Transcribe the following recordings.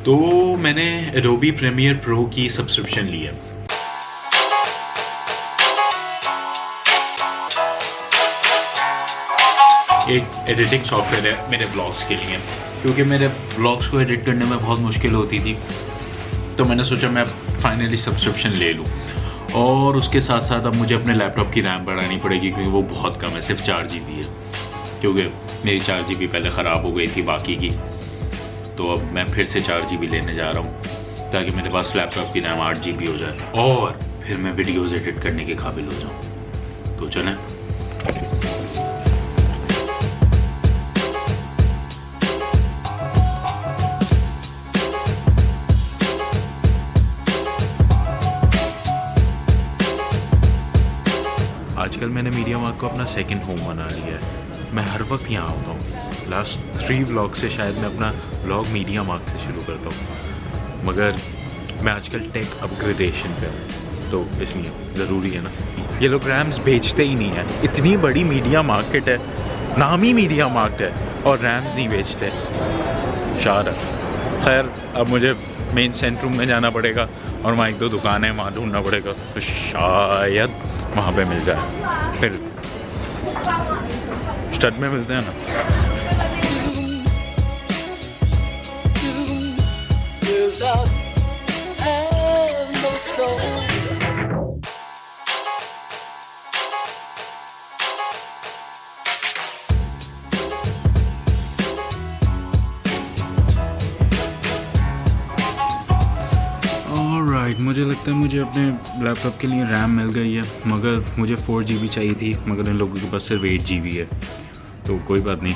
तो मैंने Adobe premiere pro की सब्सक्रिप्शन ली है। एक एडिटिंग सॉफ्टवेयर है मेरे ब्लॉग्स के लिए, क्योंकि मेरे ब्लॉग्स को एडिट करने में बहुत मुश्किल होती थी, तो मैंने सोचा मैं फाइनली सब्सक्रिप्शन ले लूँ। और उसके साथ साथ अब मुझे अपने लैपटॉप की रैम बढ़ानी पड़ेगी, क्योंकि वो बहुत कम है, सिर्फ 4 GB है, क्योंकि मेरी 4 GB पहले ख़राब हो गई थी बाकी की। तो अब मैं फिर से 4 GB लेने जा रहा हूँ, ताकि मेरे पास लैपटॉप की रैम 8 GB हो जाए और फिर मैं वीडियोज़ एडिट करने के काबिल हो जाऊँ। तो चलें। आजकल मैंने मीडिया मार्ट को अपना सेकंड होम बना लिया है। मैं हर वक्त यहाँ आता हूँ। लास्ट 3 व्लॉग से शायद मैं अपना व्लॉग मीडिया मार्ट से शुरू करता हूँ, मगर मैं आजकल टेक अपग्रेडेशन पे हूँ, तो इसलिए ज़रूरी है ना। ये लोग रैम्स बेचते ही नहीं है। इतनी बड़ी मीडिया मार्केट है, नाम ही मीडिया मार्ट है, और रैम्स नहीं बेचते। शार है। खैर, अब मुझे मेन सेंटर में जाना पड़ेगा और वहाँ 1-2 दुकानें वहाँ ढूंढना पड़ेगा, तो शायद वहाँ पे मिल जाए। फिर स्टड में मिलते हैं ना। मुझे लगता है मुझे अपने लैपटॉप के लिए रैम मिल गई है, मगर मुझे 4 GB चाहिए थी, मगर इन लोगों के पास सिर्फ 8 GB है। तो कोई बात नहीं,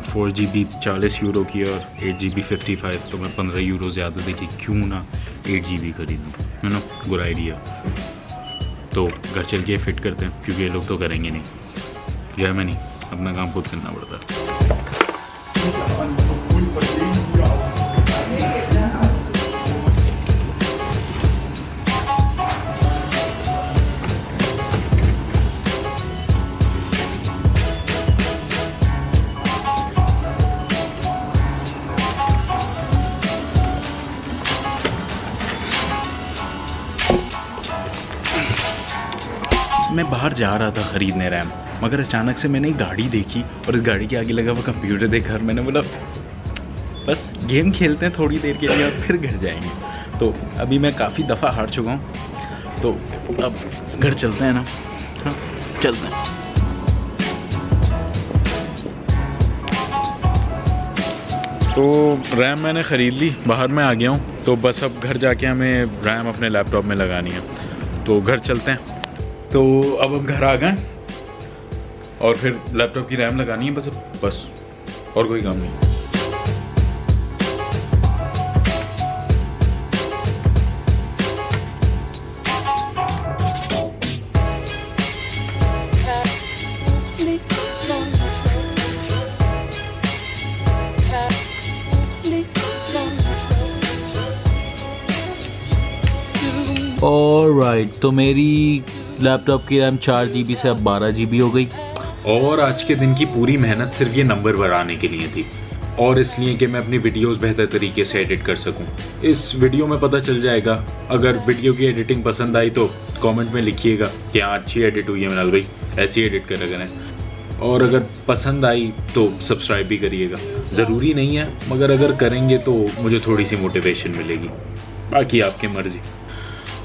4 GB 40 यूरो की और 8 GB 55, तो मैं 15 यूरो ज़्यादा देखी, क्यों ना 8 GB खरीदूँ, है ना। Good idea. तो घर चल के फिट करते हैं, क्योंकि ये लोग तो करेंगे नहीं। घर में नहीं, अपना काम खुद करना पड़ता है। मैं बाहर जा रहा था ख़रीदने रैम, मगर अचानक से मैंने एक गाड़ी देखी और इस गाड़ी के आगे लगा हुआ कंप्यूटर देखा, और मैंने बोला बस गेम खेलते हैं थोड़ी देर के लिए और फिर घर जाएंगे। तो अभी मैं काफ़ी दफ़ा हार चुका हूँ, तो अब घर चलते हैं ना। हाँ, चलते हैं। तो रैम मैंने ख़रीद ली, बाहर मैं आ गया हूँ, तो बस अब घर जाके हमें रैम अपने लैपटॉप में लगानी है, तो घर चलते हैं। तो अब हम घर आ गए और फिर लैपटॉप की रैम लगानी है, बस और कोई काम नहीं। ऑलराइट, तो मेरी लैपटॉप की रैम 4 GB से अब 12 GB हो गई। और आज के दिन की पूरी मेहनत सिर्फ ये नंबर बढ़ाने के लिए थी, और इसलिए कि मैं अपनी वीडियोस बेहतर तरीके से एडिट कर सकूं। इस वीडियो में पता चल जाएगा। अगर वीडियो की एडिटिंग पसंद आई तो कमेंट में लिखिएगा कि हाँ अच्छी एडिट हुई है मिनाल भाई, ऐसी एडिट करा करें। और अगर पसंद आई तो सब्सक्राइब भी करिएगा। ज़रूरी नहीं है, मगर अगर करेंगे तो मुझे थोड़ी सी मोटिवेशन मिलेगी, बाकी आपकी मर्ज़ी।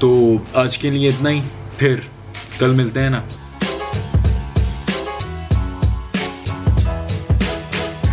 तो आज के लिए इतना ही, फिर कल मिलते हैं ना।